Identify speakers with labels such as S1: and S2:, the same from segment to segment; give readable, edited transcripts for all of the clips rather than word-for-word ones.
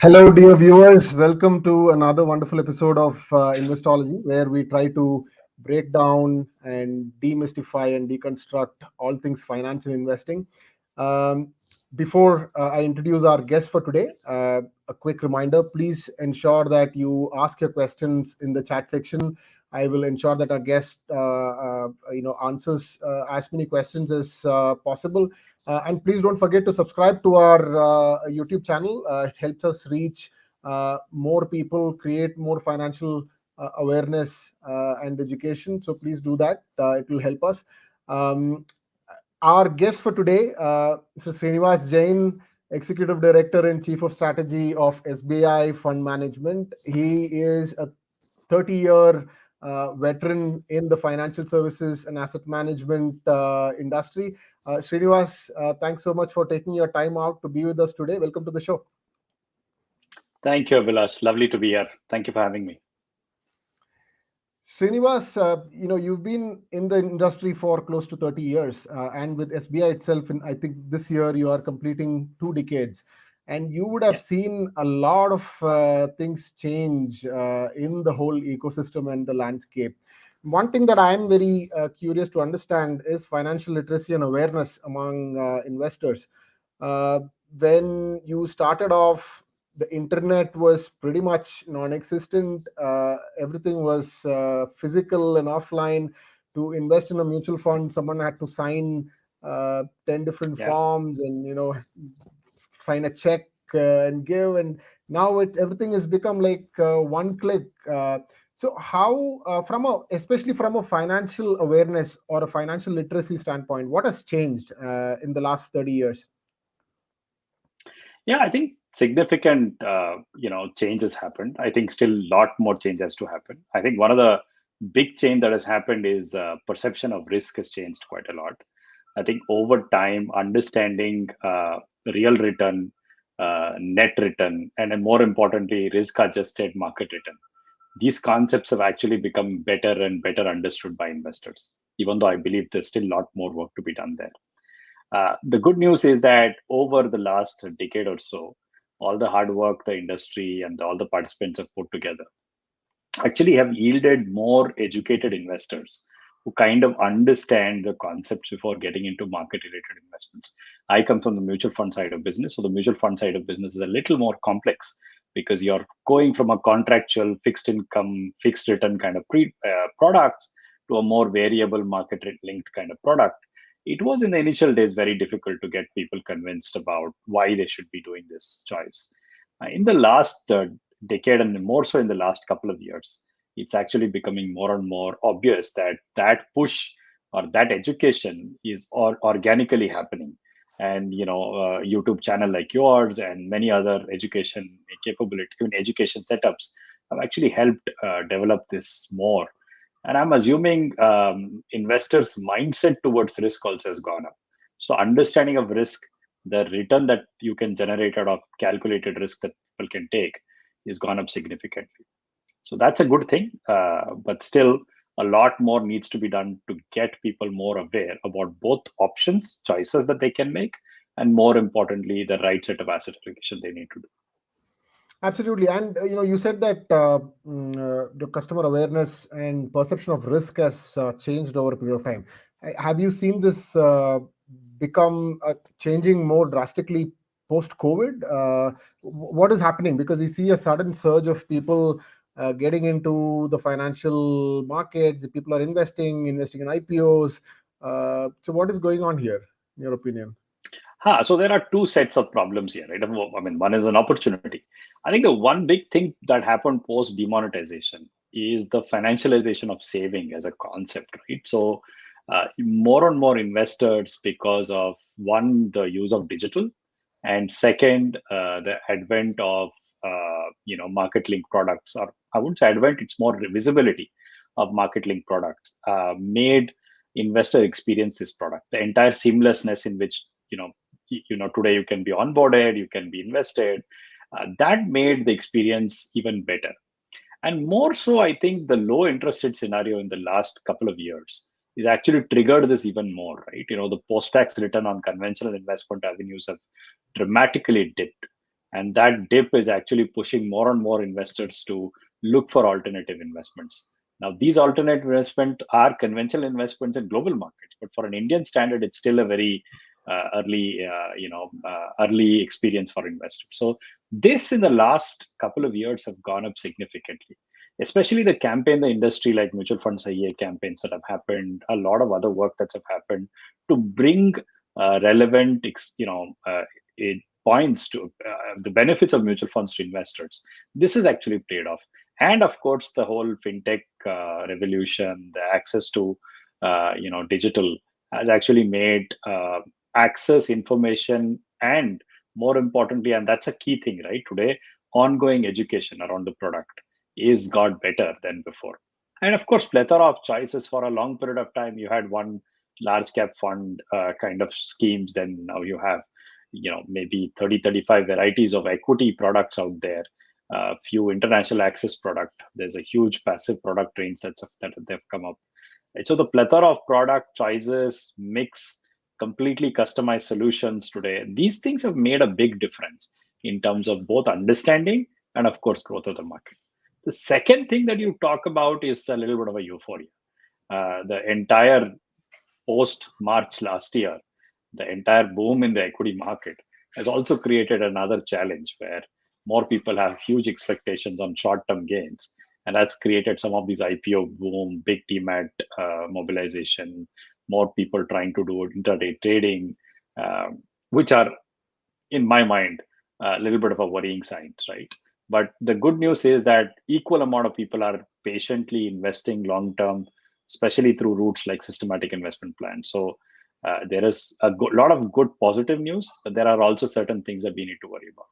S1: Hello, dear viewers. Welcome to another wonderful episode of Investology, where we try to break down and demystify and deconstruct all things finance and investing. Um, before I introduce our guest for today, a quick reminder: please ensure that you ask your questions in the chat section. I will ensure that our guest, answers as many questions as possible. And please don't forget to subscribe to our YouTube channel. It helps us reach more people, create more financial awareness and education. So please do that. It will help us. Um, our guest for today, Mr. Srinivas Jain, Executive Director and Chief of Strategy of SBI Fund Management. He is a 30-year veteran in the financial services and asset management industry. Srinivas, thanks so much for taking your time out to be with us today. Welcome to the show.
S2: Thank you, Abhilash. Lovely to be here. Thank you for having me.
S1: Srinivas, you've been in the industry for close to 30 years, and with SBI itself, I think this year you are completing 2 decades. And you would have
S2: Yeah.
S1: seen a lot of things change in the whole ecosystem and the landscape. One thing that I'm very curious to understand is financial literacy and awareness among investors. Uh, when you started off, the internet was pretty much non-existent. Everything was physical and offline. To invest in a mutual fund, someone had to sign 10 different
S2: Yeah.
S1: forms and sign a check and give. And now everything has become like one click. So how, especially from a financial awareness or a financial literacy standpoint, what has changed in the last 30 years?
S2: Yeah, I think significant, changes happened. I think still a lot more change has to happen. I think one of the big change that has happened is perception of risk has changed quite a lot. I think over time, understanding real return, net return, and then more importantly, risk-adjusted market return. These concepts have actually become better and better understood by investors, even though I believe there's still a lot more work to be done there. The good news is that over the last decade or so, all the hard work the industry and all the participants have put together actually have yielded more educated investors who kind of understand the concepts before getting into market related investments. I come from the mutual fund side of business. So the mutual fund side of business is a little more complex because you're going from a contractual fixed income, fixed return kind of products to a more variable market linked kind of product. It was in the initial days very difficult to get people convinced about why they should be doing this choice. In the last decade and more so in the last couple of years, it's actually becoming more and more obvious that that push or that education is organically happening. And YouTube channel like yours and many other education capability, even education setups have actually helped develop this more. And I'm assuming investors' mindset towards risk also has gone up. So understanding of risk, the return that you can generate out of calculated risk that people can take is gone up significantly. So that's a good thing, but still a lot more needs to be done to get people more aware about both options, choices that they can make, and more importantly, the right set of asset allocation they need to do.
S1: Absolutely, and you said that the customer awareness and perception of risk has changed over a period of time. Have you seen this become changing more drastically post COVID? What is happening? Because we see a sudden surge of people getting into the financial markets. People are investing in IPOs. So, what is going on here, in your opinion?
S2: So there are two sets of problems here, right? I mean, one is an opportunity. I think the one big thing that happened post demonetization is the financialization of saving as a concept, right? So more and more investors, because of one, the use of digital, and second, the advent of market link products, or I wouldn't say advent, it's more visibility of market link products, made investor experience this product, the entire seamlessness in which today you can be onboarded, you can be invested. That made the experience even better. And more so, I think the low interest rate scenario in the last couple of years is actually triggered this even more, right? The post-tax return on conventional investment avenues have dramatically dipped. And that dip is actually pushing more and more investors to look for alternative investments. Now, these alternate investments are conventional investments in global markets, but for an Indian standard, it's still a very early experience for investors. So this in the last couple of years have gone up significantly, especially the campaign, the industry like mutual funds IA campaigns that have happened, a lot of other work that's have happened to bring relevant, points to the benefits of mutual funds to investors. This has actually paid off. And of course, the whole fintech revolution, the access to digital has actually made access information, and more importantly, and that's a key thing, right? Today, ongoing education around the product is got better than before. And of course, plethora of choices. For a long period of time, you had one large cap fund kind of schemes. Then now you have maybe 30-35 varieties of equity products out there, few international access product. There's a huge passive product range that they've come up. And so the plethora of product choices, mix, completely customized solutions today, these things have made a big difference in terms of both understanding and of course growth of the market. The second thing that you talk about is a little bit of a euphoria. The entire post March last year, the entire boom in the equity market has also created another challenge where more people have huge expectations on short-term gains, and that's created some of these IPO boom, big demat mobilization, more people trying to do intraday trading, which are, in my mind, a little bit of a worrying sign, right? But the good news is that equal amount of people are patiently investing long term, especially through routes like systematic investment plans. So there is a lot of good positive news, but there are also certain things that we need to worry about.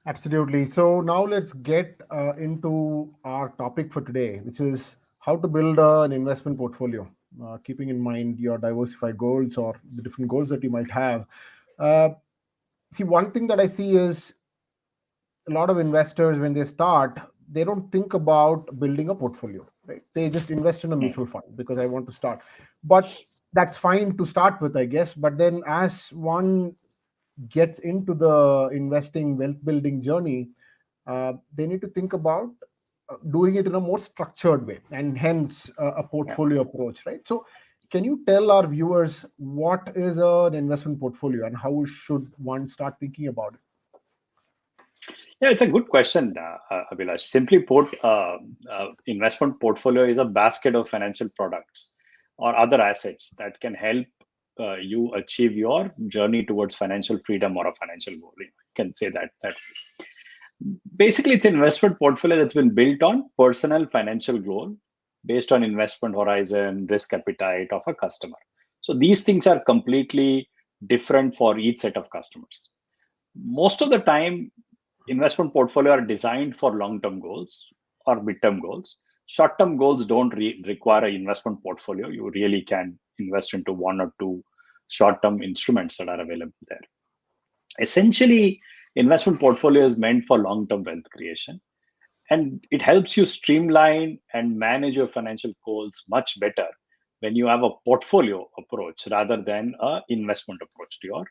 S1: Absolutely. So now let's get into our topic for today, which is how to build an investment portfolio, keeping in mind your diversified goals or the different goals that you might have. Uh, See, one thing that I see is a lot of investors, when they start, they don't think about building a portfolio, right? They just invest in a
S2: Hmm.
S1: mutual fund because I want to start. But that's fine to start with, I guess. But then as one gets into the investing wealth building journey, they need to think about doing it in a more structured way, and hence a
S2: Yeah.
S1: portfolio approach, right? So can you tell our viewers what is an investment portfolio and how should one start thinking about it?
S2: Yeah, it's a good question, Abhilash. Simply put, investment portfolio is a basket of financial products or other assets that can help you achieve your journey towards financial freedom or a financial goal. You can say that. Basically, it's an investment portfolio that's been built on personal financial goal based on investment horizon, risk appetite of a customer. So these things are completely different for each set of customers. Most of the time, investment portfolio are designed for long-term goals or mid-term goals. Short-term goals don't require an investment portfolio. You really can invest into one or two short-term instruments that are available there. Essentially, investment portfolio is meant for long-term wealth creation, and it helps you streamline and manage your financial goals much better when you have a portfolio approach rather than a investment approach to your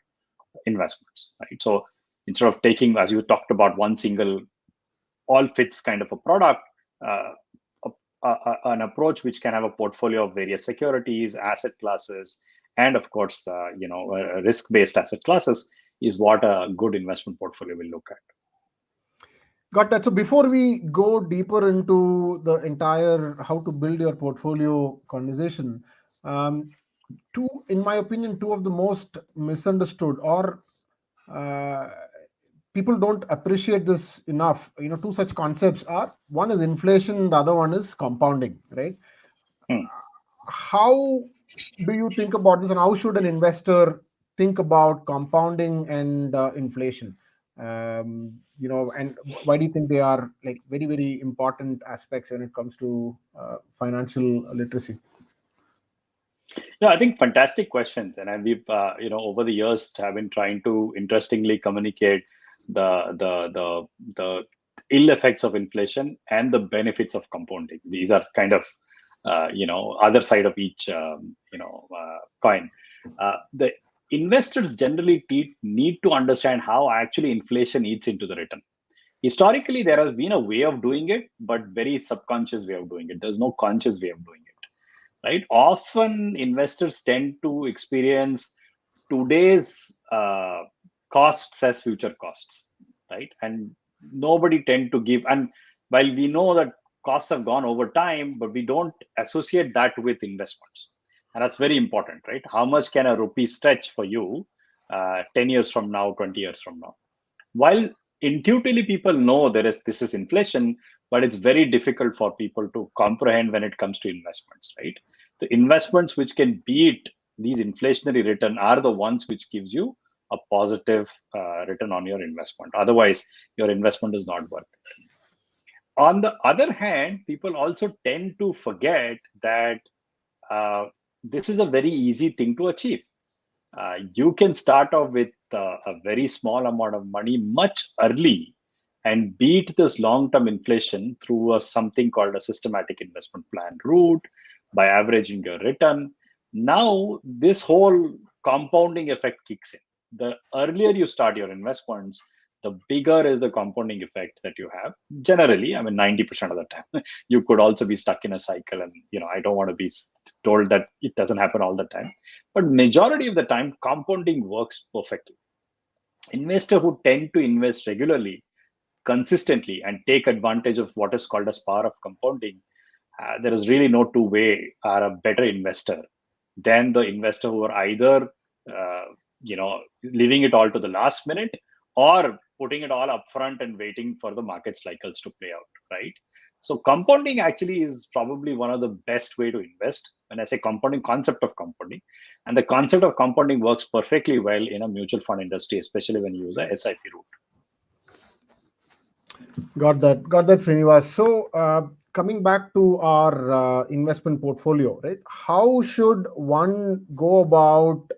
S2: investments, right? So instead of taking, as you talked about, one single all fits kind of a product, uh, an approach which can have a portfolio of various securities, asset classes, and of course, risk-based asset classes is what a good investment portfolio will look at.
S1: Got that. So before we go deeper into the entire how to build your portfolio conversation, um, in my opinion, two of the most misunderstood or uh, people don't appreciate this enough. Two such concepts are, one is inflation, the other one is compounding, right?
S2: Hmm.
S1: How do you think about this, and how should an investor think about compounding and inflation? And why do you think they are like very, very important aspects when it comes to financial literacy?
S2: Yeah, I think fantastic questions, and we've over the years have been trying to interestingly communicate the ill effects of inflation and the benefits of compounding. These are kind of other side of each coin. The investors generally need to understand how actually inflation eats into the return. Historically, there has been a way of doing it, but very subconscious way of doing it. There's no conscious way of doing it, right? Often investors tend to experience today's costs as future costs, right? And nobody tend to give. And while we know that costs have gone over time, but we don't associate that with investments, and that's very important, right? How much can a rupee stretch for you 10 years from now, 20 years from now? While intuitively people know this is inflation, but it's very difficult for people to comprehend when it comes to investments, right? The investments which can beat these inflationary return are the ones which gives you a positive return on your investment. Otherwise, your investment is not worth it. On the other hand, people also tend to forget that uh, this is a very easy thing to achieve. You can start off with a very small amount of money much early and beat this long-term inflation through something called a systematic investment plan route by averaging your return. Now, this whole compounding effect kicks in. The earlier you start your investments, the bigger is the compounding effect that you have. Generally, I mean, 90% of the time, you could also be stuck in a cycle. And, I don't want to be told that it doesn't happen all the time. But majority of the time, compounding works perfectly. Investors who tend to invest regularly, consistently, and take advantage of what is called as power of compounding, there is really no two way are a better investor than the investor who are either uh, leaving it all to the last minute or putting it all up front and waiting for the market cycles to play out, right? So compounding actually is probably one of the best way to invest. When I say compounding, concept of compounding, and the concept of compounding works perfectly well in a mutual fund industry, especially when you use a SIP route.
S1: Got that, Srinivas. So, coming back to our investment portfolio, right? How should one go about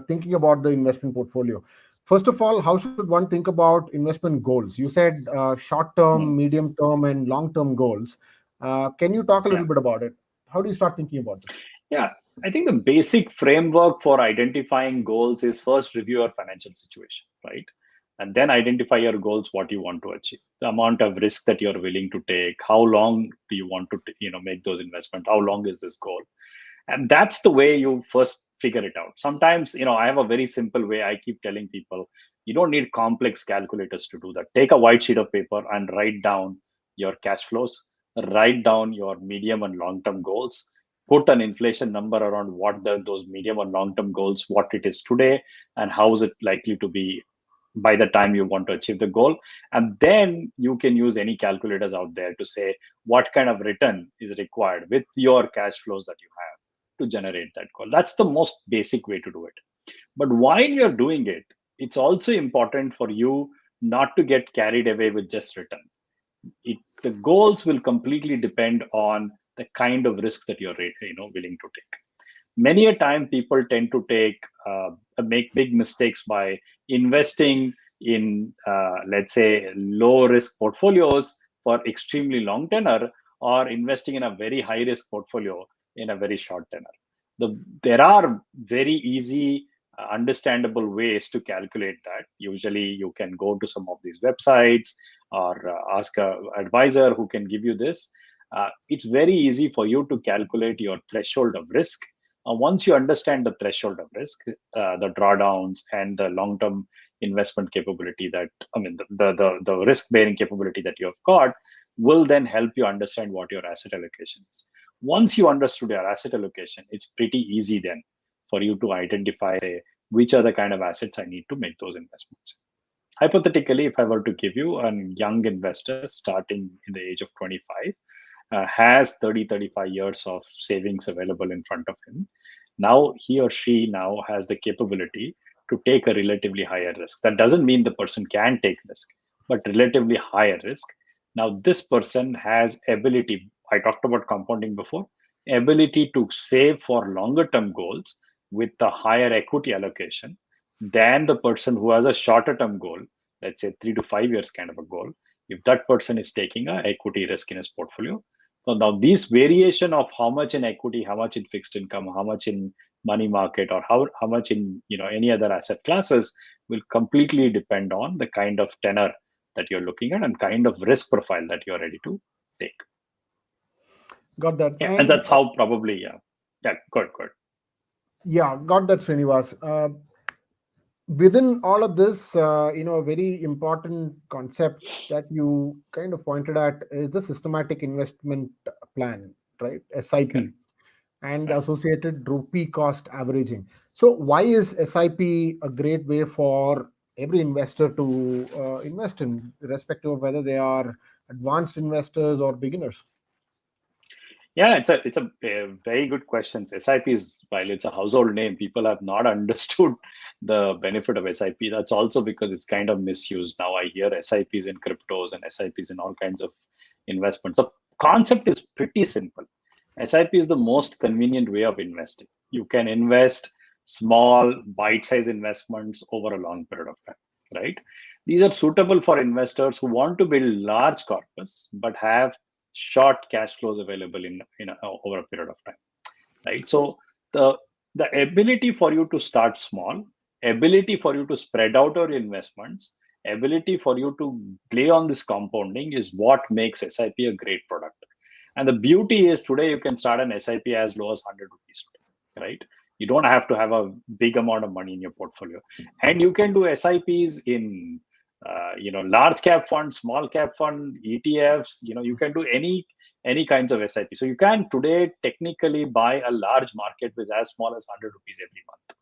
S1: thinking about the investment portfolio? First of all, how should one think about investment goals? You said short term,
S2: Hmm.
S1: medium term, and long term goals. Can you talk a
S2: Yeah.
S1: little bit about it? How do you start thinking about this?
S2: Yeah, I think the basic framework for identifying goals is first review your financial situation, right? And then identify your goals, what you want to achieve, the amount of risk that you're willing to take, how long do you want to, make those investments, how long is this goal? And that's the way you first figure it out. Sometimes, I have a very simple way. I keep telling people, you don't need complex calculators to do that. Take a white sheet of paper and write down your cash flows, write down your medium and long term goals, put an inflation number around what those medium and long term goals, what it is today, and how is it likely to be by the time you want to achieve the goal. And then you can use any calculators out there to say what kind of return is required with your cash flows that you have to generate that goal. That's the most basic way to do it. But while you're doing it, it's also important for you not to get carried away with just return. The goals will completely depend on the kind of risk that you're willing to take. Many a time people tend to make big mistakes by investing in let's say low risk portfolios for extremely long tenor, or investing in a very high risk portfolio in a very short tenor. There are very easy understandable ways to calculate that. Usually you can go to some of these websites or ask a advisor who can give you this. It's very easy for you to calculate your threshold of risk. Once you understand the threshold of risk, the drawdowns and the long-term investment capability the risk-bearing capability that you have got will then help you understand what your asset allocation is. Once you understood your asset allocation, it's pretty easy then for you to identify, say, which are the kind of assets I need to make those investments. Hypothetically, if I were to give you a young investor starting in the age of 25, has 35 years of savings available in front of him. Now he or she now has the capability to take a relatively higher risk. That doesn't mean the person can take risk, but relatively higher risk. Now this person has ability. I talked about compounding before. Ability to save for longer term goals with a higher equity allocation than the person who has a shorter term goal, let's say 3 to 5 years kind of a goal. If that person is taking a equity risk in his portfolio, so now this variation of how much in equity, how much in fixed income, how much in money market or how much in any other asset classes will completely depend on the kind of tenor that you're looking at and kind of risk profile that you're ready to take.
S1: Got that.
S2: Yeah, and that's how probably good.
S1: Yeah, got that, Srinivas. Within all of this, a very important concept that you kind of pointed at is the systematic investment plan, right? SIP,
S2: Okay.
S1: and the associated rupee cost averaging. So, why is SIP a great way for every investor to invest in, irrespective of whether they are advanced investors or beginners?
S2: Yeah, it's a very good question. SIP is, while it's a household name, people have not understood the benefit of SIP. That's also because it's kind of misused. Now I hear SIPs in cryptos and SIPs in all kinds of investments. The concept is pretty simple. SIP is the most convenient way of investing. You can invest small, bite-sized investments over a long period of time, right? These are suitable for investors who want to build large corpus but have short cash flows available over a period of time, right? So the the ability for you to start small, ability for you to spread out your investments, ability for you to play on this compounding is what makes SIP a great product. And the beauty is today you can start an SIP as low as 100 rupees today, right? You don't have to have a big amount of money in your portfolio, and you can do SIPs in large cap fund, small cap fund, ETFs. You can do any kinds of SIP. So you can today technically buy a large market with as small as 100 rupees every month,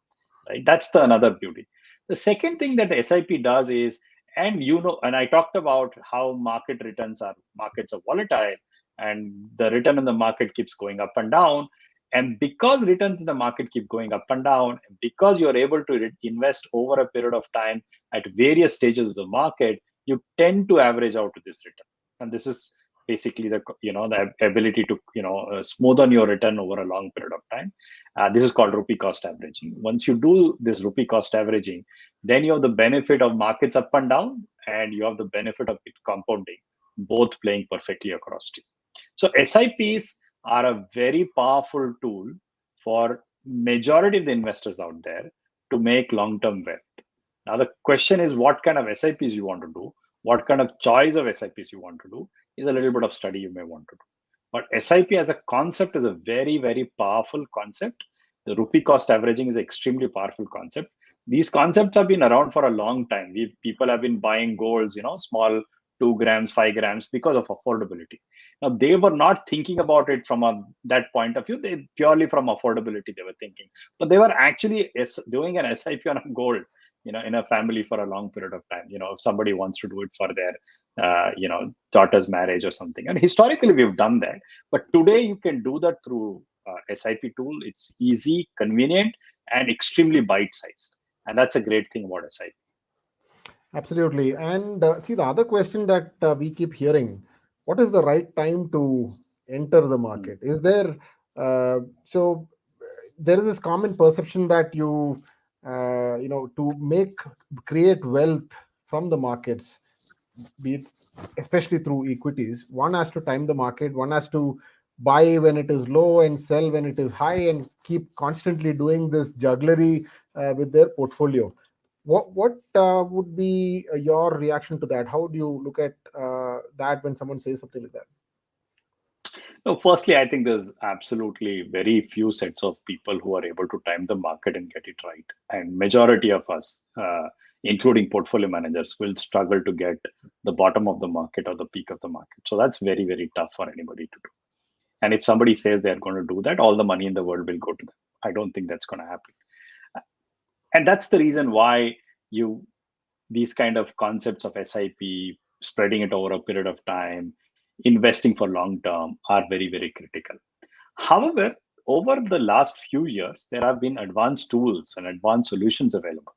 S2: right? That's the another beauty. The second thing that SIP does is, and I talked about how markets are volatile, and the return in the market keeps going up and down. And because returns in the market keep going up and down, because you're able to invest over a period of time at various stages of the market, you tend to average out to this return. And this is basically the ability to smoothen your return over a long period of time. This is called rupee cost averaging. Once you do this rupee cost averaging, then you have the benefit of markets up and down, and you have the benefit of it compounding, both playing perfectly across it. So SIPs are a very powerful tool for majority of the investors out there to make long-term wealth. Now the question is what kind of SIPs you want to do, what kind of choice of SIPs you want to do is a little bit of study you may want to do. But SIP as a concept is a very, very powerful concept. The rupee cost averaging is an extremely powerful concept. These concepts have been around for a long time. People have been buying golds, small 2 grams, 5 grams because of affordability. Now, they were not thinking about it from that point of view. They purely from affordability, they were thinking. But they were actually doing an SIP on a gold, in a family for a long period of time. If somebody wants to do it for their, daughter's marriage or something. And historically, we've done that. But today, you can do that through SIP tool. It's easy, convenient, and extremely bite-sized. And that's a great thing about SIP.
S1: Absolutely. And see, the other question that we keep hearing, what is the right time to enter the market? Is there, there is this common perception that to create wealth from the markets, be it especially through equities, one has to time the market, one has to buy when it is low and sell when it is high, and keep constantly doing this jugglery with their portfolio. What would be your reaction to that? How do you look at that when someone says something like that?
S2: No, firstly, I think there's absolutely very few sets of people who are able to time the market and get it right. And majority of us, including portfolio managers, will struggle to get the bottom of the market or the peak of the market. So that's very, very tough for anybody to do. And if somebody says they're going to do that, all the money in the world will go to them. I don't think that's going to happen. And that's the reason why these kind of concepts of SIP, spreading it over a period of time, investing for long term are very, very critical. However, over the last few years, there have been advanced tools and advanced solutions available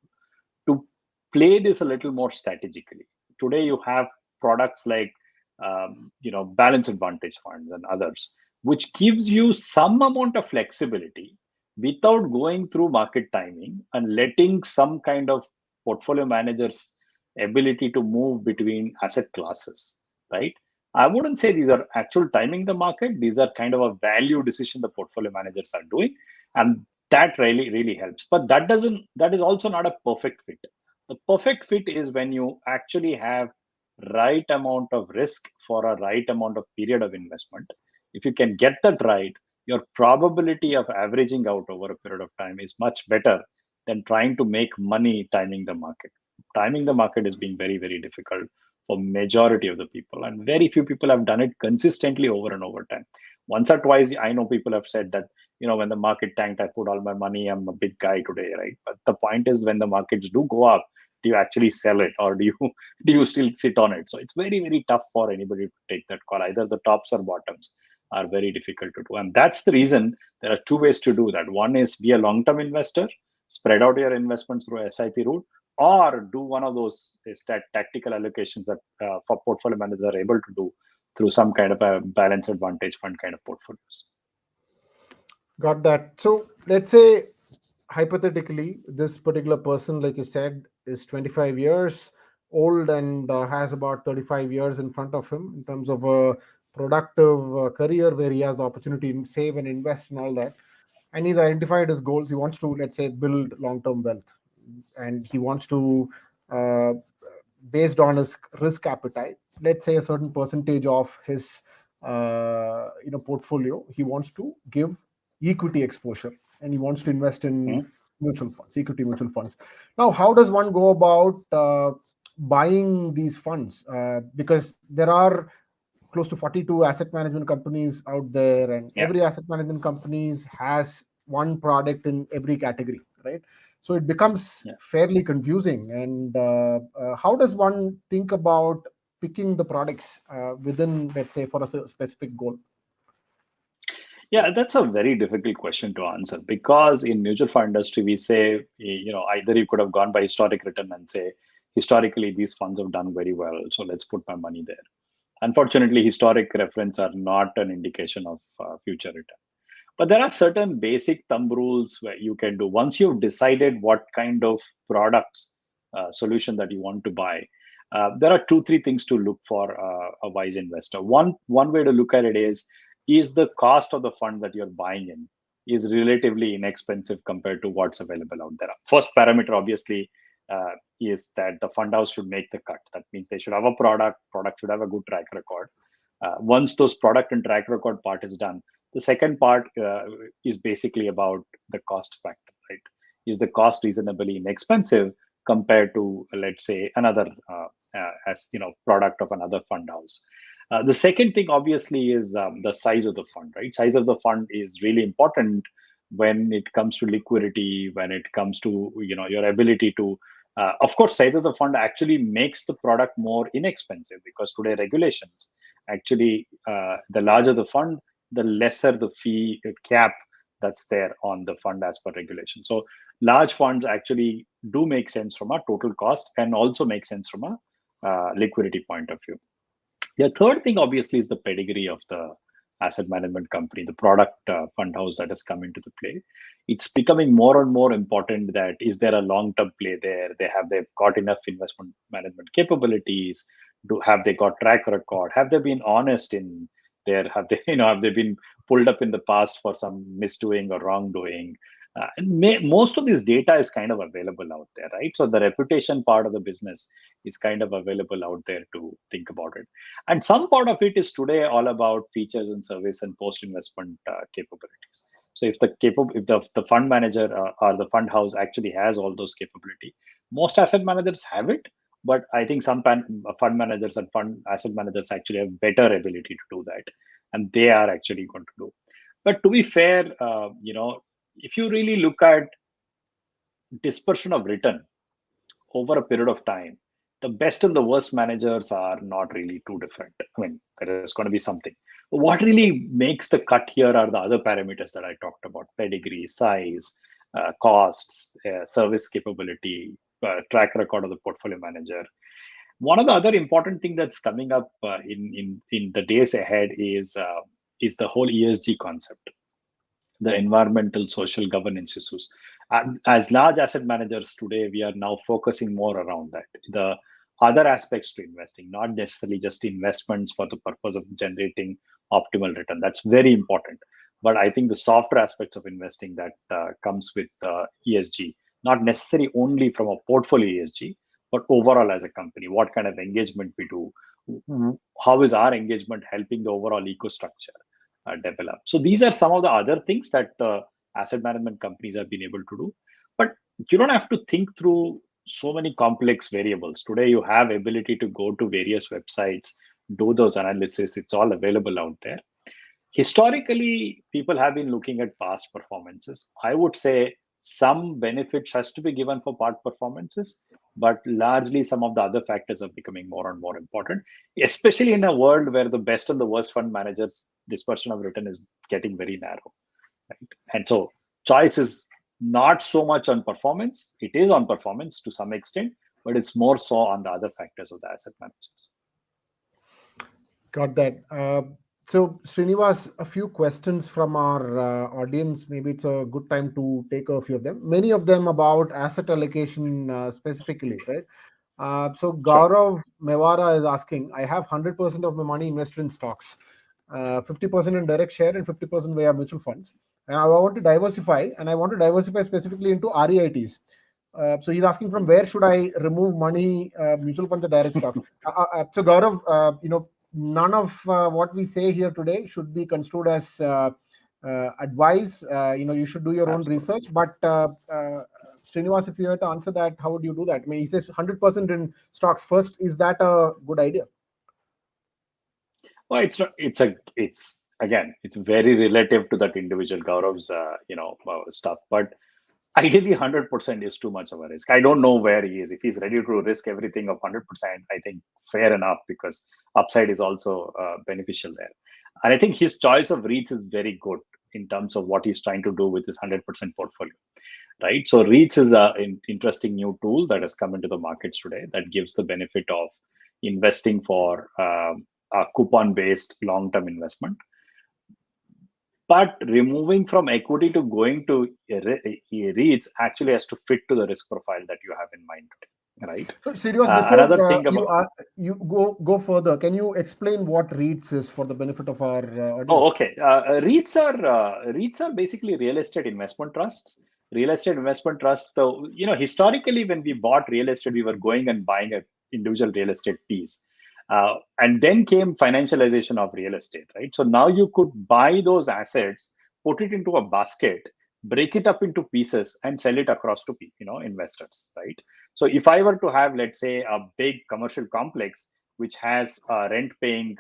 S2: to play this a little more strategically. Today, you have products like balance advantage funds and others, which gives you some amount of flexibility without going through market timing and letting some kind of portfolio managers ability to move between asset classes, right? I wouldn't say these are actual timing the market. These are kind of a value decision the portfolio managers are doing. And that really helps. But that is also not a perfect fit. The perfect fit is when you actually have right amount of risk for a right amount of period of investment. If you can get that right, your probability of averaging out over a period of time is much better than trying to make money timing the market. Timing the market is being very difficult for majority of the people, and very few people have done it consistently over and over time. Once or twice, I know people have said that, when the market tanked, I put all my money, I'm a big guy today, right? But the point is, when the markets do go up, do you actually sell it, or do you do you still sit on it? So it's very tough for anybody to take that call. Either the tops or bottoms are very difficult to do, and that's the reason there are two ways to do that. One is be a long-term investor, spread out your investments through a SIP route, or do one of those tactical allocations that for portfolio managers are able to do through some kind of a balance advantage fund kind of portfolios.
S1: Got that. So let's say hypothetically, this particular person, like you said, is 25 years old and has about 35 years in front of him in terms of a productive career where he has the opportunity to save and invest and all that. And he's identified his goals. He wants to, let's say, build long-term wealth, and he wants to, uh, based on his risk appetite, let's say a certain percentage of his portfolio, he wants to give equity exposure, and he wants to invest in
S2: Mhm.
S1: mutual funds, equity mutual funds. Now, how does one go about buying these funds? Because there are close to 42 asset management companies out there, and
S2: Yeah.
S1: every asset management companies has one product in every category, right? So it becomes
S2: Yeah.
S1: fairly confusing. And how does one think about picking the products within, let's say, for a specific goal?
S2: Yeah, that's a very difficult question to answer, because in mutual fund industry we say, either you could have gone by historic return and say historically these funds have done very well, so let's put my money there. Unfortunately, historic reference are not an indication of future return. But there are certain basic thumb rules where you can do once you've decided what kind of products solution that you want to buy. There are two, three things to look for a wise investor. One way to look at it is the cost of the fund that you're buying in is relatively inexpensive compared to what's available out there. First parameter, obviously, is that the fund house should make the cut. That means they should have a product should have a good track record. Once those product and track record part is done, the second part is basically about the cost factor, right? Is the cost reasonably inexpensive compared to, let's say, another product of another fund house? The second thing, obviously, is the size of the fund, right? Size of the fund is really important when it comes to liquidity, when it comes to your ability to. Of course, size of the fund actually makes the product more inexpensive, because today regulations actually, the larger the fund, the lesser the fee cap that's there on the fund as per regulation. So large funds actually do make sense from a total cost, and also make sense from a liquidity point of view. The third thing, obviously, is the pedigree of the asset management company, the product fund house that has come into the play. It's becoming more and more important that is there a long-term play there? They've got enough investment management capabilities? Have they got track record? Have they been honest in there? Have they have they been pulled up in the past for some misdoing or wrongdoing? Most of this data is kind of available out there, right? So the reputation part of the business is kind of available out there to think about it. And some part of it is today all about features and service and post investment capabilities. So if the fund manager or the fund house actually has all those capability, most asset managers have it. But I think some fund managers and fund asset managers actually have better ability to do that, and they are actually going to do. But to be fair, if you really look at dispersion of return over a period of time, the best and the worst managers are not really too different. I mean, there is going to be something. What really makes the cut here are the other parameters that I talked about: pedigree, size, costs, service capability, track record of the portfolio manager. One of the other important thing that's coming up in the days ahead is the whole ESG concept, the environmental social governance issues. As large asset managers today, we are now focusing more around that. The other aspects to investing, not necessarily just investments for the purpose of generating optimal return. That's very important. But I think the softer aspects of investing that comes with ESG, not necessarily only from a portfolio ESG, but overall as a company, what kind of engagement we do, how is our engagement helping the overall eco structure develop. So these are some of the other things that the asset management companies have been able to do. But you don't have to think through so many complex variables. Today you have ability to go to various websites, do those analysis. It's all available out there. Historically, people have been looking at past performances. I would say some benefits has to be given for past performances, but largely some of the other factors are becoming more and more important, especially in a world where the best and the worst fund managers dispersion of return is getting very narrow, right? And so choice is not so much on performance. It is on performance to some extent, but it's more so on the other factors of the asset managers.
S1: Got that. So, Srinivas, a few questions from our audience. Maybe it's a good time to take a few of them. Many of them about asset allocation specifically, right? So,
S2: Sure.
S1: Gaurav Mewara is asking, I have 100% of my money invested in stocks, 50% in direct share and 50% via mutual funds. And I want to diversify, and I want to diversify specifically into REITs. So he's asking from where should I remove money, mutual funds or direct stocks. So Gaurav, none of what we say here today should be construed as advice. You should do your own
S2: Absolutely.
S1: research. But Srinivas, if you had to answer that, how would you do that? I mean, he says 100% in stocks first. Is that a good idea?
S2: Well, it's not, it's again, it's very relative to that individual Gaurav's, stuff. But ideally, 100% is too much of a risk. I don't know where he is. If he's ready to risk everything of 100%, I think fair enough, because upside is also beneficial there. And I think his choice of REITs is very good in terms of what he's trying to do with his 100% portfolio, right? So REITs is an interesting new tool that has come into the markets today that gives the benefit of investing for a coupon-based long-term investment. But removing from equity to going to REITs actually has to fit to the risk profile that you have in mind today, right?
S1: So, Srinivas,
S2: Another
S1: before
S2: thing about
S1: you go further, can you explain what REITs is for the benefit of our
S2: Oh,
S1: audience?
S2: okay. REITs are basically real estate investment trusts. Real estate investment trusts. So historically, when we bought real estate, we were going and buying a individual real estate piece, and then came financialization of real estate. Right. So now you could buy those assets, put it into a basket, break it up into pieces, and sell it across to investors. Right. So if I were to have, let's say, a big commercial complex which has rent-paying,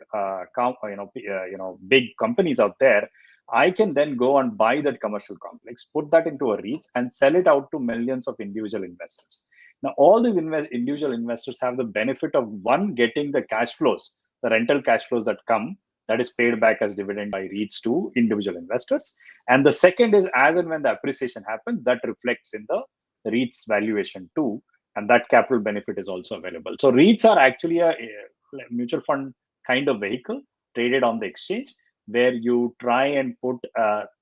S2: big companies out there, I can then go and buy that commercial complex, put that into a REITs, and sell it out to millions of individual investors. Now, all these individual investors have the benefit of one getting the cash flows, the rental cash flows that come, that is paid back as dividend by REITs to individual investors. And the second is, as and when the appreciation happens, that reflects in the REITs valuation too, and that capital benefit is also available. So REITs are actually a mutual fund kind of vehicle traded on the exchange, where you try and put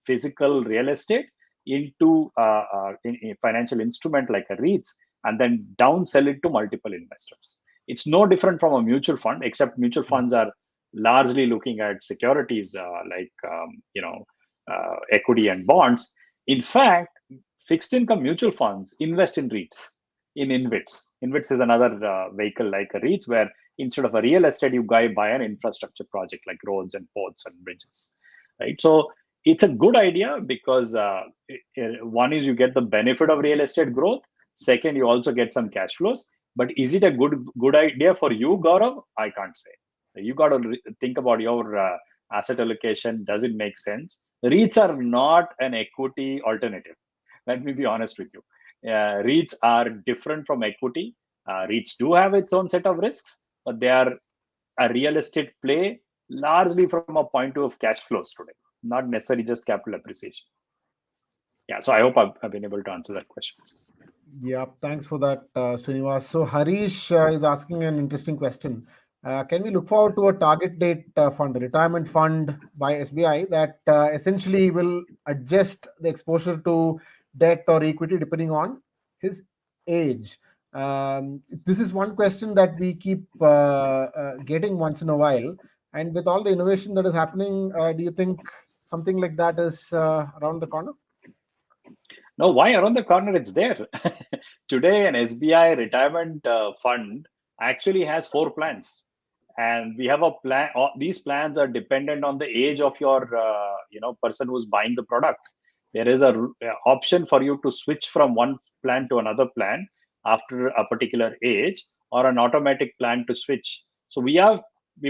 S2: physical real estate into a financial instrument like a REITs, and then down sell it to multiple investors. It's no different from a mutual fund, except mutual funds are largely looking at securities equity and bonds. In fact, fixed income mutual funds invest in REITs, in InvITs. InvITs is another vehicle like a REITs, where instead of a real estate, you buy an infrastructure project like roads and ports and bridges, right? So it's a good idea because one is you get the benefit of real estate growth. Second, you also get some cash flows. But is it a good idea for you, Gaurav? I can't say. You got to think about your asset allocation. Does it make sense? REITs are not an equity alternative. Let me be honest with you. REITs are different from equity. REITs do have its own set of risks, but they are a real estate play largely from a point of cash flows today, not necessarily just capital appreciation. Yeah, so I hope I've been able to answer that question.
S1: Yeah, thanks for that, Srinivas. So Harish is asking an interesting question. Can we look forward to a target date fund, a retirement fund by SBI that essentially will adjust the exposure to debt or equity depending on his age? This is one question that we keep getting once in a while. And with all the innovation that is happening, do you think something like that is around the corner?
S2: No, why around the corner? It's there. Today, an SBI retirement fund actually has 4 plans, and we have a plan. These plans are dependent on the age of your, person who's buying the product. There is a option for you to switch from one plan to another plan after a particular age, or an automatic plan to switch. So we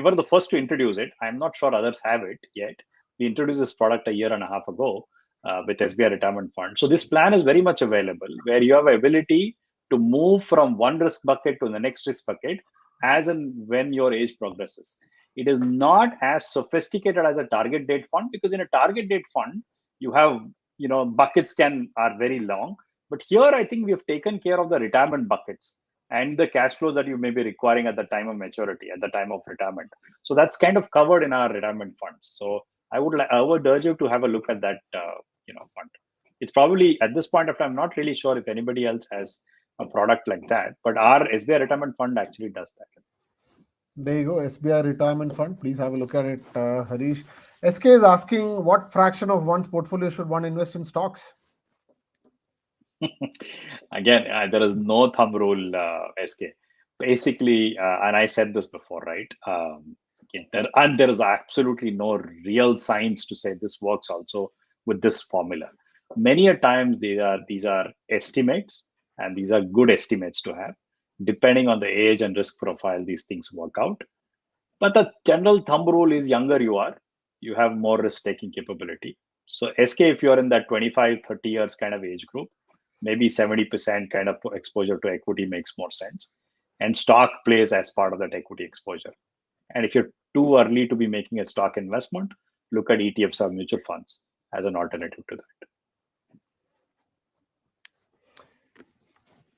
S2: were the first to introduce it. I'm not sure others have it yet. We introduced this product a year and a half ago with SBI Retirement Fund. So this plan is very much available, where you have ability to move from one risk bucket to the next risk bucket as and when your age progresses. It is not as sophisticated as a target date fund, because in a target date fund, you have, buckets are very long. But here, I think we have taken care of the retirement buckets and the cash flows that you may be requiring at the time of maturity, at the time of retirement. So that's kind of covered in our retirement funds. So I would urge you to have a look at that fund. It's probably at this point of time, I'm not really sure if anybody else has a product like that, but our SBI retirement fund actually does that.
S1: There you go, SBI Retirement Fund. Please have a look at it, Harish. SK is asking, what fraction of one's portfolio should one invest in stocks?
S2: Again, there is no thumb rule, SK. Basically, and I said this before, right? There is absolutely no real science to say this works also with this formula. Many a times these are estimates, and these are good estimates to have. Depending on the age and risk profile, these things work out. But the general thumb rule is, younger you are, you have more risk taking capability. So SK, if you're in that 25, 30 years kind of age group, maybe 70% kind of exposure to equity makes more sense. And stock plays as part of that equity exposure. And if you're too early to be making a stock investment, look at ETFs or mutual funds as an alternative to that.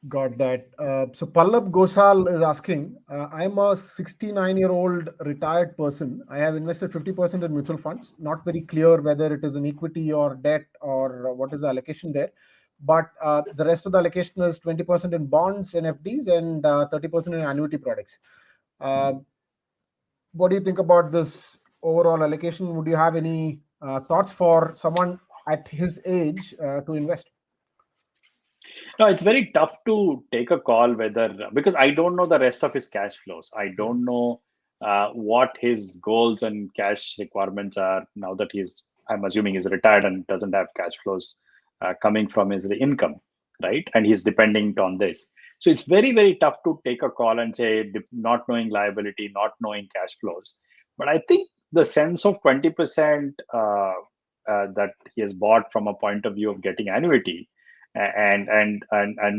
S1: Got that. So Pallab Gosal is asking, I'm a 69-year-old retired person. I have invested 50% in mutual funds. Not very clear whether it is an equity or debt or what is the allocation there. But the rest of the allocation is 20% in bonds and FDs and 30% in annuity products. What do you think about this overall allocation? Would you have any thoughts for someone at his age to invest?
S2: No, it's very tough to take a call because I don't know the rest of his cash flows. I don't know what his goals and cash requirements are now that I'm assuming he's retired and doesn't have cash flows coming from his income, right? And he's depending on this. So it's very, very tough to take a call and say, not knowing liability, not knowing cash flows. But I think the sense of 20% that he has bought from a point of view of getting annuity and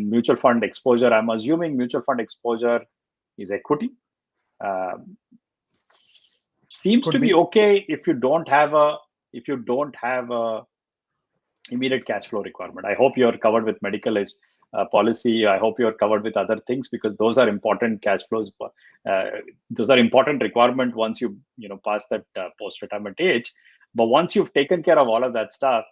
S2: mutual fund exposure, I'm assuming mutual fund exposure is equity. Seems to be okay if you don't have a immediate cash flow requirement. I hope you're covered with medical policy. I hope you're covered with other things, because those are important cash flows. Those are important requirement once you pass that post-retirement age. But once you've taken care of all of that stuff,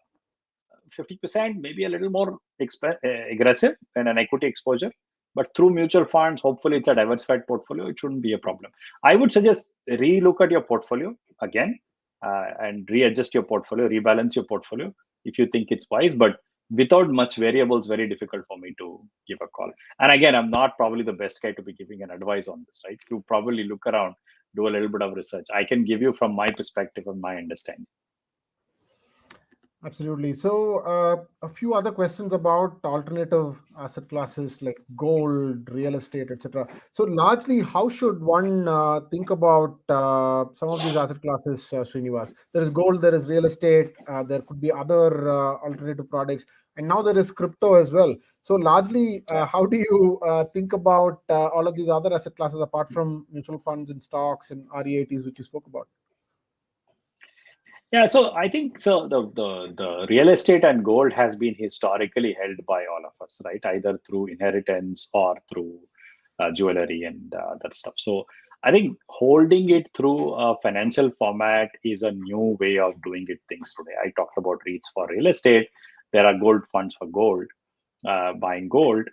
S2: 50%, maybe a little more aggressive in an equity exposure. But through mutual funds, hopefully it's a diversified portfolio. It shouldn't be a problem. I would suggest relook at your portfolio again and readjust your portfolio, rebalance your portfolio if you think it's wise. But without much variables, very difficult for me to give a call. And again, I'm not probably the best guy to be giving an advice on this, right? You probably look around, do a little bit of research. I can give you from my perspective and my understanding.
S1: Absolutely. So a few other questions about alternative asset classes like gold, real estate, etc. So largely, how should one think about some of these asset classes, Srinivas? There is gold, there is real estate, there could be other alternative products, and now there is crypto as well. So largely, how do you think about all of these other asset classes apart from mutual funds and stocks and REITs, which you spoke about?
S2: Yeah, so I think the real estate and gold has been historically held by all of us, right? Either through inheritance or through jewelry and that stuff. So I think holding it through a financial format is a new way of doing it things today. I talked about REITs for real estate. There are gold funds for gold, buying gold.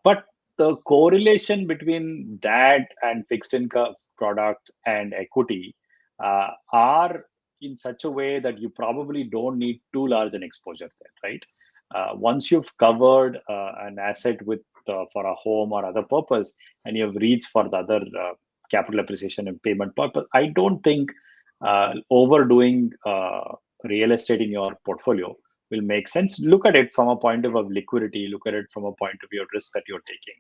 S2: But the correlation between that and fixed income products and equity are in such a way that you probably don't need too large an exposure there, right? Once you've covered an asset with for a home or other purpose, and you've reached for the other capital appreciation and payment purpose, I don't think overdoing real estate in your portfolio will make sense. Look at it from a point of liquidity. Look at it from a point of view of risk that you're taking.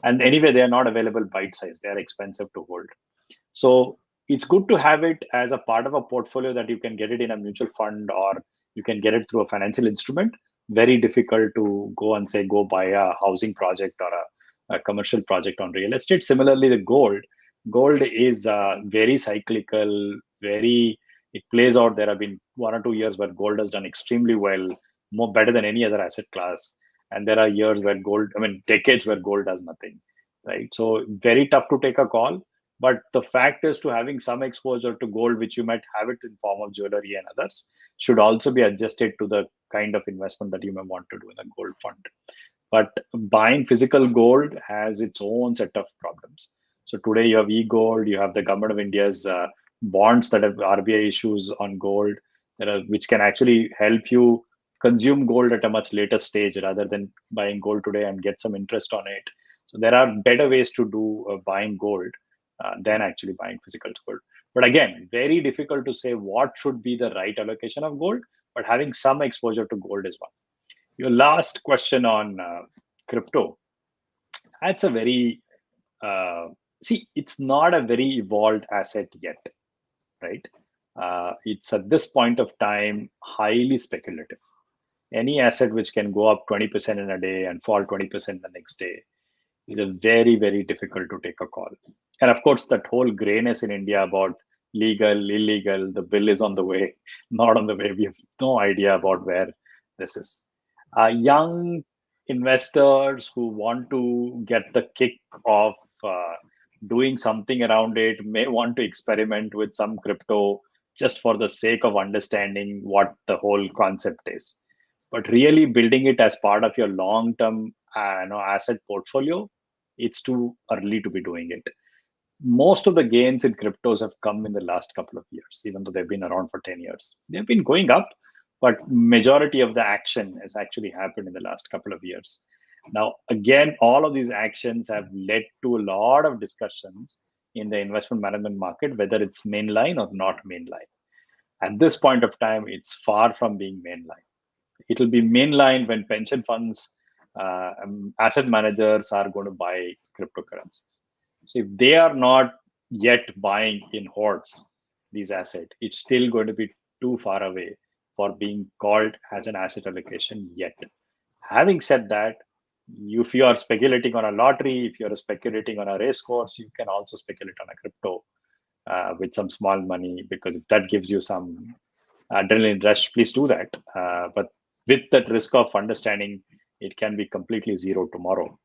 S2: And anyway, they are not available bite size. They are expensive to hold. So it's good to have it as a part of a portfolio that you can get it in a mutual fund or you can get it through a financial instrument. Very difficult to go and say, go buy a housing project or a commercial project on real estate. Similarly, the gold is very cyclical, it plays out. There have been 1 or 2 years where gold has done extremely well, more better than any other asset class. And there are years where decades where gold does nothing, right? So very tough to take a call. But the fact is, to having some exposure to gold, which you might have it in form of jewelry and others, should also be adjusted to the kind of investment that you may want to do in a gold fund. But buying physical gold has its own set of problems. So today you have e-gold, you have the government of India's bonds that have RBI issues on gold, which can actually help you consume gold at a much later stage rather than buying gold today and get some interest on it. So there are better ways to do buying gold than actually buying physical gold. But again, very difficult to say what should be the right allocation of gold, but having some exposure to gold is one. Your last question on crypto, that's a very, it's not a very evolved asset yet, right? It's at this point of time highly speculative. Any asset which can go up 20% in a day and fall 20% the next day is a very, very difficult to take a call. And of course, that whole grayness in India about legal, illegal, the bill is on the way, not on the way. We have no idea about where this is. Young investors who want to get the kick of doing something around it may want to experiment with some crypto just for the sake of understanding what the whole concept is. But really building it as part of your long-term asset portfolio, it's too early to be doing it. Most of the gains in cryptos have come in the last couple of years, even though they've been around for 10 years. They've been going up, but majority of the action has actually happened in the last couple of years. Now, again, all of these actions have led to a lot of discussions in the investment management market, whether it's mainline or not mainline. At this point of time, it's far from being mainline. It'll be mainline when pension funds, asset managers are going to buy cryptocurrencies. So if they are not yet buying in hordes these assets, it's still going to be too far away for being called as an asset allocation yet. Having said that, if you are speculating on a lottery, if you're speculating on a race course, you can also speculate on a crypto with some small money, because if that gives you some adrenaline rush, please do that. But with that risk of understanding, it can be completely zero tomorrow,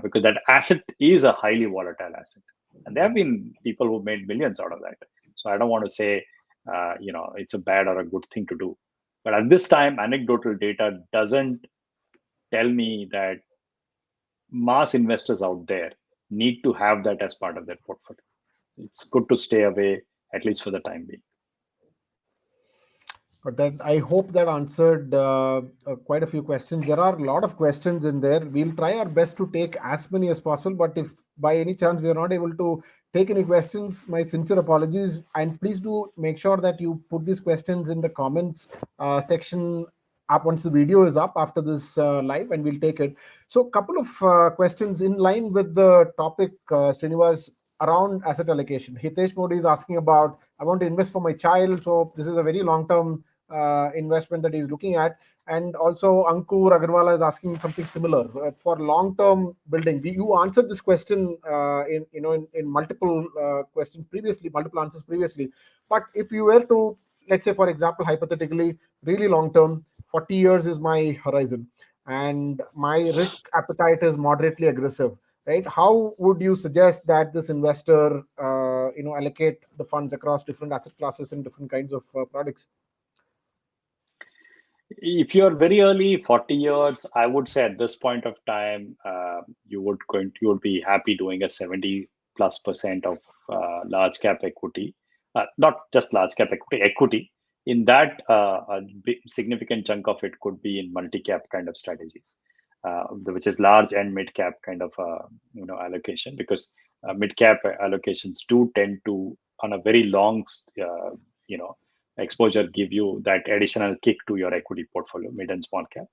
S2: because that asset is a highly volatile asset. And there have been people who made millions out of that. So I don't want to say, it's a bad or a good thing to do. But at this time, anecdotal data doesn't tell me that mass investors out there need to have that as part of their portfolio. It's good to stay away, at least for the time being.
S1: But that, I hope that answered quite a few questions. There are a lot of questions in there. We'll try our best to take as many as possible. But if by any chance we are not able to take any questions, my sincere apologies. And please do make sure that you put these questions in the comments section up once the video is up after this live, and we'll take it. So a couple of questions in line with the topic, Srinivas, around asset allocation. Hitesh Modi is asking about, I want to invest for my child. So this is a very long-term investment that he's looking at. And also Ankur Agarwala is asking something similar for long-term building. You answered this question in multiple questions previously, multiple answers previously. But if you were to, let's say, for example, hypothetically, really long-term, 40 years is my horizon, and my risk appetite is moderately aggressive, right? How would you suggest that this investor, allocate the funds across different asset classes and different kinds of products?
S2: If you're very early, 40 years, I would say at this point of time, you would be happy doing a 70+% of large cap equity, not just large cap equity, In that, a big, significant chunk of it could be in multi-cap kind of strategies, which is large and mid-cap kind of allocation, because mid-cap allocations do tend to, on a very long you know exposure, give you that additional kick to your equity portfolio, mid and small cap,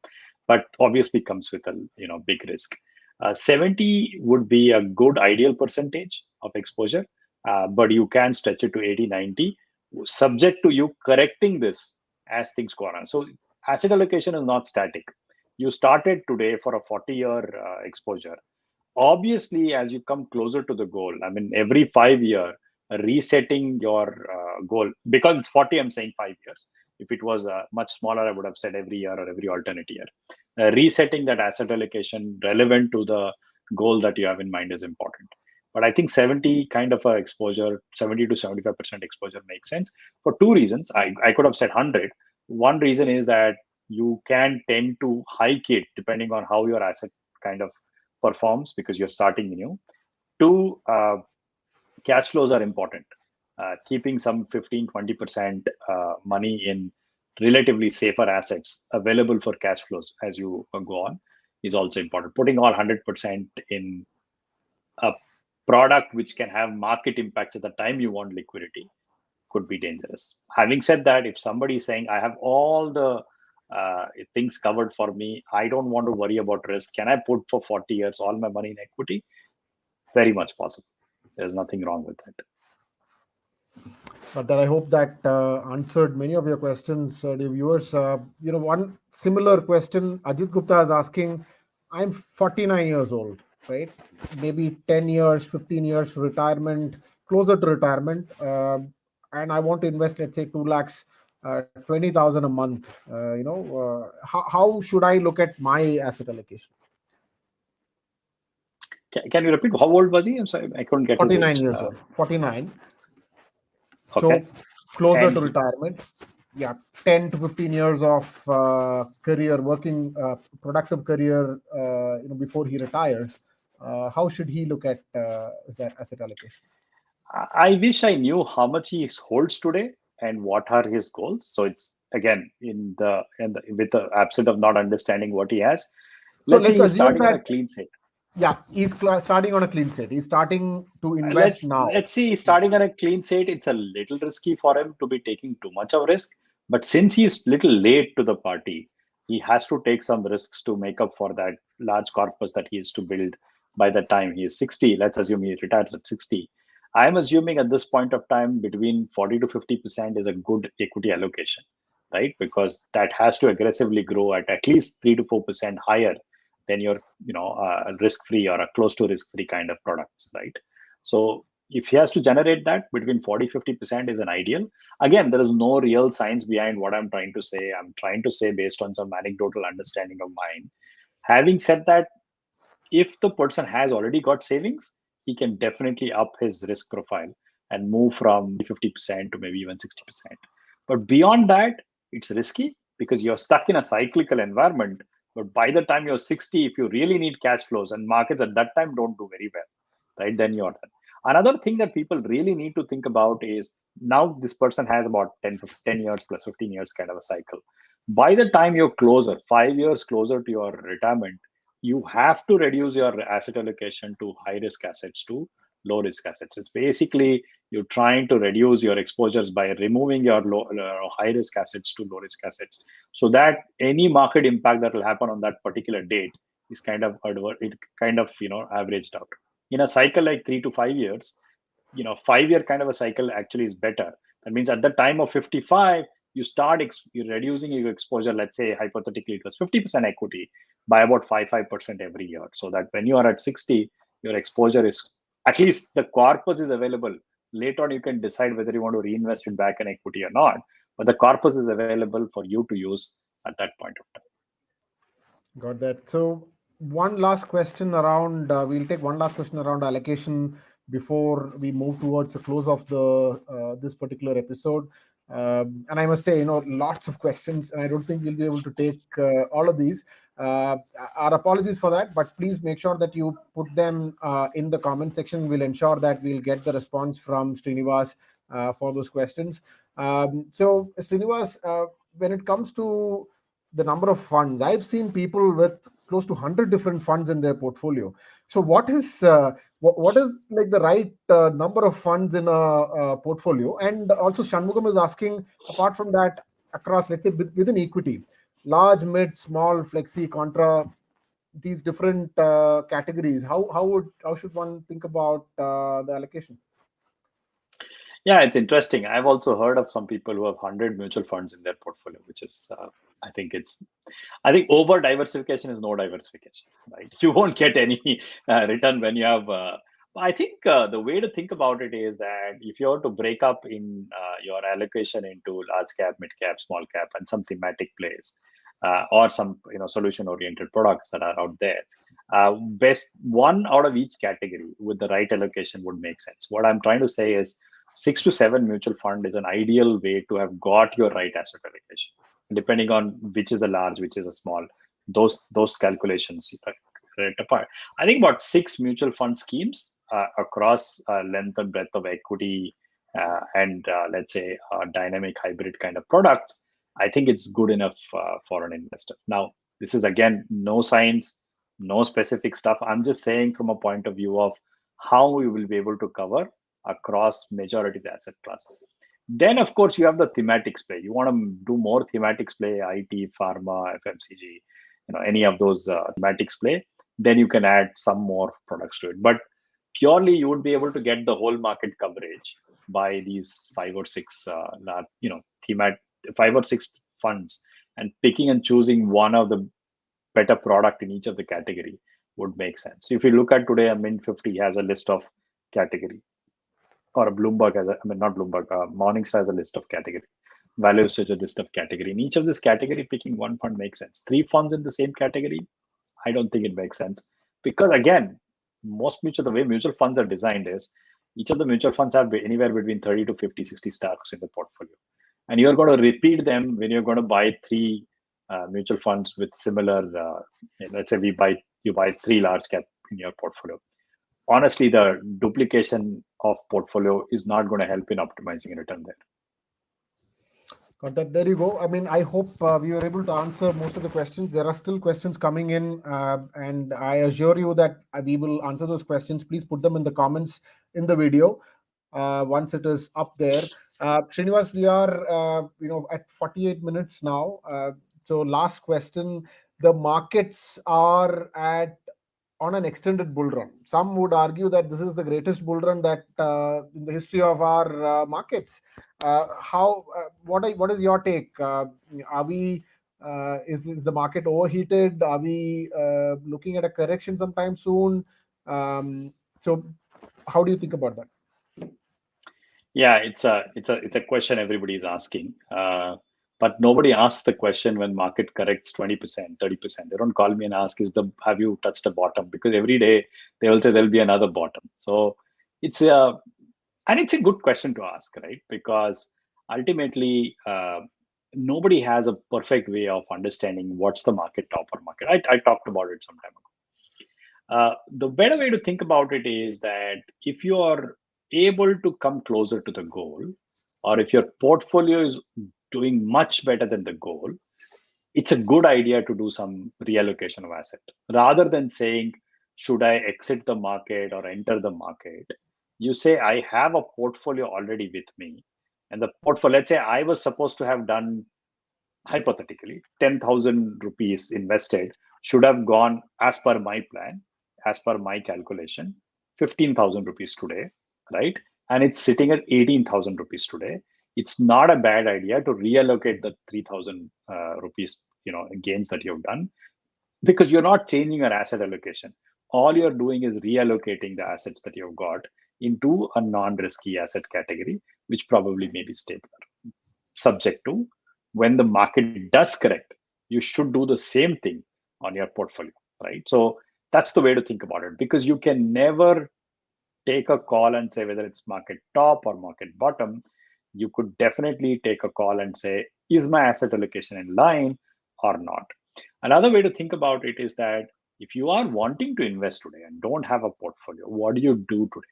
S2: but obviously comes with a big risk. 70 would be a good ideal percentage of exposure, but you can stretch it to 80, 90, subject to you correcting this as things go on. So asset allocation is not static. You started today for a 40-year exposure. Obviously, as you come closer to the goal, I mean, every 5 year, resetting your goal, because it's 40, I'm saying 5 years. If it was much smaller, I would have said every year or every alternate year. Resetting that asset allocation relevant to the goal that you have in mind is important. But I think 70 kind of a exposure, 70 to 75% exposure makes sense for two reasons. I could have said 100. One reason is that you can tend to hike it depending on how your asset kind of performs, because you're starting new. Two, cash flows are important. Keeping some 15-20% money in relatively safer assets available for cash flows as you go on is also important. Putting all 100% in a product which can have market impacts at the time you want liquidity could be dangerous. Having said that, if somebody is saying, I have all the things covered for me, I don't want to worry about risk, can I put for 40 years all my money in equity? Very much possible. There's nothing wrong with that.
S1: But then I hope that answered many of your questions, dear viewers. One similar question Ajit Gupta is asking. I'm 49 years old, right? Maybe 10 years, 15 years to retirement, closer to retirement, and I want to invest, let's say, 2 lakhs, 20,000 a month. How should I look at my asset allocation?
S2: Can you repeat? How old was he? I'm sorry, I couldn't get his
S1: 49
S2: age.
S1: years old. 49.
S2: Okay.
S1: So closer
S2: And
S1: to retirement. Yeah, 10 to 15 years of career, working, productive career, before he retires. How should he look at his asset allocation?
S2: I wish I knew how much he holds today and what are his goals. So it's again with the absent of not understanding what he has.
S1: So
S2: Let's say
S1: let's
S2: he's
S1: assume
S2: starting on a
S1: that,
S2: clean slate.
S1: yeah, he's starting on a clean slate. He's starting to invest
S2: let's
S1: now.
S2: let's see, he's starting on a clean slate. It's a little risky for him to be taking too much of risk, but since he's little late to the party, he has to take some risks to make up for that large corpus that he is to build by the time he is 60. Let's assume he retires at 60. I'm assuming at this point of time between 40 to 50% is a good equity allocation, right? Because that has to aggressively grow at least 3 to 4% higher than your risk free or a close to risk free kind of products, right? So if he has to generate that between 40-50% is an ideal. Again, there is no real science behind what I'm trying to say. I'm trying to say based on some anecdotal understanding of mine. Having said that, if the person has already got savings, he can definitely up his risk profile and move from 50% to maybe even 60%. But beyond that, it's risky because you're stuck in a cyclical environment. But by the time you're 60, if you really need cash flows and markets at that time don't do very well, right, then you're done. Another thing that people really need to think about is now this person has about 10 years plus 15 years kind of a cycle. By the time you're closer, 5 years closer to your retirement, you have to reduce your asset allocation to high risk assets to low risk assets. It's basically you're trying to reduce your exposures by removing your high risk assets to low risk assets, so that any market impact that will happen on that particular date is kind of averaged out. In a cycle like 3 to 5 years, 5 year kind of a cycle actually is better. That means at the time of 55, you start you're reducing your exposure. Let's say hypothetically it was 50% equity by about 5% every year, so that when you are at 60, your exposure is at least the corpus is available. Later on, you can decide whether you want to reinvest it back in equity or not, but the corpus is available for you to use at that point of time.
S1: Got that. So one last question around, we'll take one last question around allocation before we move towards the close of the this particular episode. And I must say, lots of questions, and I don't think we'll be able to take all of these. Our apologies for that, but please make sure that you put them in the comment section. We'll ensure that we'll get the response from Srinivas for those questions. So, Srinivas, when it comes to the number of funds, I've seen people with close to 100 different funds in their portfolio. So, what is like the right number of funds in a portfolio? And also, Shanmugam is asking, apart from that, across, let's say, within equity, large, mid, small, flexi, contra, these different categories, how should one think about the allocation?
S2: Yeah, it's interesting. I've also heard of some people who have 100 mutual funds in their portfolio, which is, I think over diversification is no diversification, right? You won't get any return when you have. I think the way to think about it is that if you were to break up in your allocation into large cap, mid cap, small cap, and some thematic plays, or some solution oriented products that are out there, best one out of each category with the right allocation would make sense. What I'm trying to say is 6 to 7 mutual fund is an ideal way to have got your right asset allocation. Depending on which is a large, which is a small, those calculations right apart. I think about 6 mutual fund schemes across length and breadth of equity and let's say dynamic hybrid kind of products. I think it's good enough for an investor. Now, this is again no science, no specific stuff. I'm just saying from a point of view of how we will be able to cover across majority of the asset classes. Then, of course, you have the thematics play. You want to do more thematics play, IT, pharma, FMCG, any of those thematics play. Then you can add some more products to it. But purely, you would be able to get the whole market coverage by these 5 or 6, thematic 5 or 6 funds, and picking and choosing one of the better product in each of the category would make sense. So if you look at today, a Mint 50 has a list of category, or a Bloomberg has not Bloomberg, Morningstar has a list of category. Value such a list of category. In each of this category, picking one fund makes sense. 3 funds in the same category, I don't think it makes sense. Because again, the way mutual funds are designed is each of the mutual funds have anywhere between 30 to 50, 60 stocks in the portfolio. And you're going to repeat them when you're going to buy 3 mutual funds with similar, let's say you buy 3 large cap in your portfolio. Honestly, the duplication of portfolio is not going to help in optimizing return there.
S1: Got that. There you go. I mean, I hope we were able to answer most of the questions. There are still questions coming in, and I assure you that we will answer those questions. Please put them in the comments in the video once it is up there. Srinivas, we are at 48 minutes now. So last question: the markets are at on an extended bull run. Some would argue that this is the greatest bull run that in the history of our markets. What is your take? Are we is the market overheated? Are we looking at a correction sometime soon? So, how do you think about that?
S2: Yeah, it's a question everybody is asking. But nobody asks the question when market corrects 20%, 30%. They don't call me and ask, have you touched a bottom? Because every day they will say there'll be another bottom. So it's it's a good question to ask, right? Because ultimately, nobody has a perfect way of understanding what's the market top or market. I talked about it some time ago. The better way to think about it is that if you are able to come closer to the goal, or if your portfolio is doing much better than the goal, it's a good idea to do some reallocation of asset rather than saying, should I exit the market or enter the market? You say, I have a portfolio already with me. And the portfolio, let's say I was supposed to have done, hypothetically, 10,000 rupees invested should have gone as per my plan, as per my calculation, 15,000 rupees today, right? And it's sitting at 18,000 rupees today. It's not a bad idea to reallocate the 3,000 rupees, gains that you've done, because you're not changing your asset allocation. All you're doing is reallocating the assets that you've got into a non-risky asset category, which probably may be stabler, subject to when the market does correct, you should do the same thing on your portfolio, right? So that's the way to think about it, because you can never take a call and say whether it's market top or market bottom. You could definitely take a call and say, is my asset allocation in line or not? Another way to think about it is that if you are wanting to invest today and don't have a portfolio, what do you do today?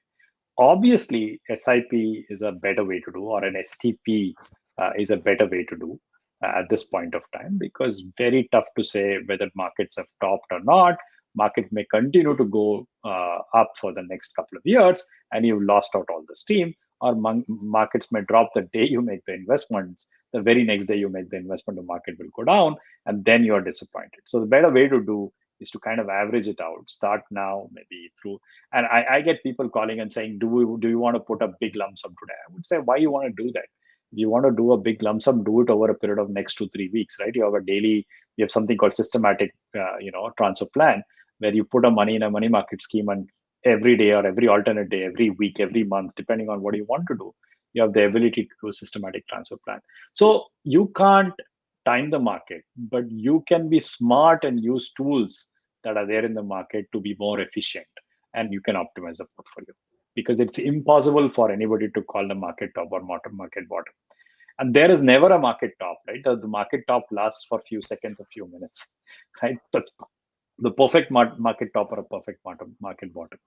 S2: obviously, SIP is a better way to do, or an STP is a better way to do at this point of time, because very tough to say whether markets have topped or not. Market may continue to go up for the next couple of years, and you've lost out all the steam. Or markets may drop the day you make the investments. The very next day you make the investment, the market will go down, and then you're disappointed. So the better way to do is to kind of average it out. Start now, maybe through. And I get people calling and saying, do you want to put a big lump sum today? I would say, why you want to do that? If you want to do a big lump sum, do it over a period of next 2-3 weeks, right? You have a daily, you have something called systematic, transfer plan, where you put a money in a money market scheme, and every day or every alternate day, every week, every month, depending on what you want to do, you have the ability to do a systematic transfer plan. So you can't time the market, but you can be smart and use tools that are there in the market to be more efficient, and you can optimize the portfolio, because it's impossible for anybody to call the market top or market bottom. And there is never a market top, right? The market top lasts for a few seconds, a few minutes, right? The perfect market top or a perfect market bottom.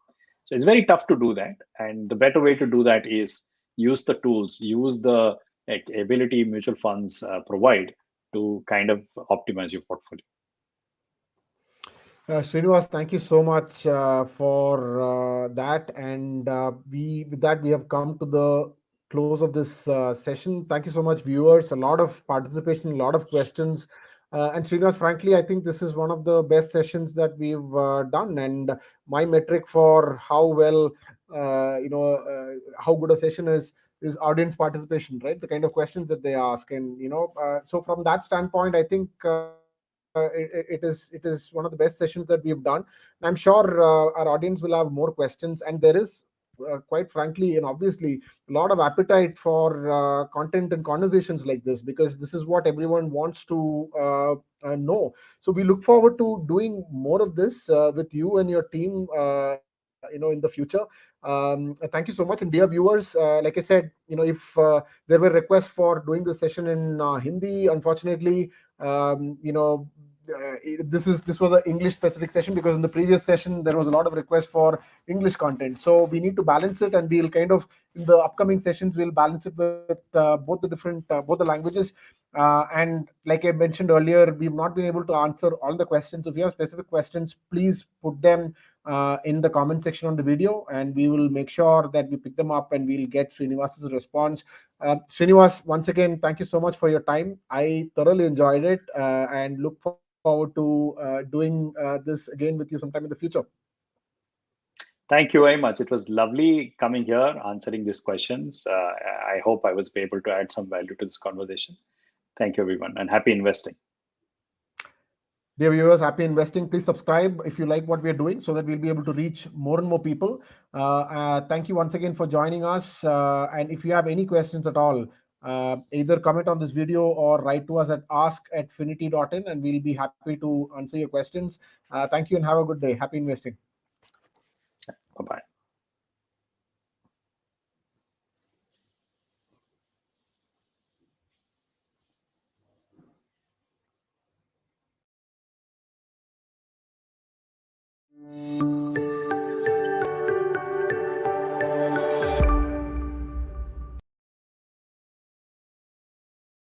S2: So it's very tough to do that. And the better way to do that is use the tools, use the ability mutual funds provide to kind of optimize your portfolio.
S1: Srinivas, thank you so much for that. And with that, we have come to the close of this session. Thank you so much, viewers. A lot of participation, a lot of questions. And Srinivas, frankly, I think this is one of the best sessions that we've done. And my metric for how well, how good a session is audience participation, right? The kind of questions that they ask, and so from that standpoint, I think it is one of the best sessions that we've done. I'm sure our audience will have more questions, and there is quite frankly and obviously a lot of appetite for content and conversations like this, because this is what everyone wants to know. So we look forward to doing more of this with you and your team in the future. Thank you so much. And dear viewers, like I said, if there were requests for doing the session in Hindi, unfortunately, this was an English specific session, because in the previous session there was a lot of requests for English content. So we need to balance it, and we'll kind of, in the upcoming sessions, we'll balance it with both the languages. And like I mentioned earlier, we've not been able to answer all the questions. If you have specific questions, please put them in the comment section on the video, and we will make sure that we pick them up and we'll get Srinivas's response. Srinivas, once again, thank you so much for your time. I thoroughly enjoyed it, and look forward to doing this again with you sometime in the future.
S2: Thank you very much. It was lovely coming here, answering these questions. I hope I was able to add some value to this conversation. Thank you, everyone, and happy investing.
S1: Dear viewers, happy investing. Please subscribe if you like what we are doing, so that we'll be able to reach more and more people. Thank you once again for joining us. And if you have any questions at all, either comment on this video or write to us at ask@finity.in, and we'll be happy to answer your questions. Thank you and have a good day. Happy investing.
S2: Bye-bye.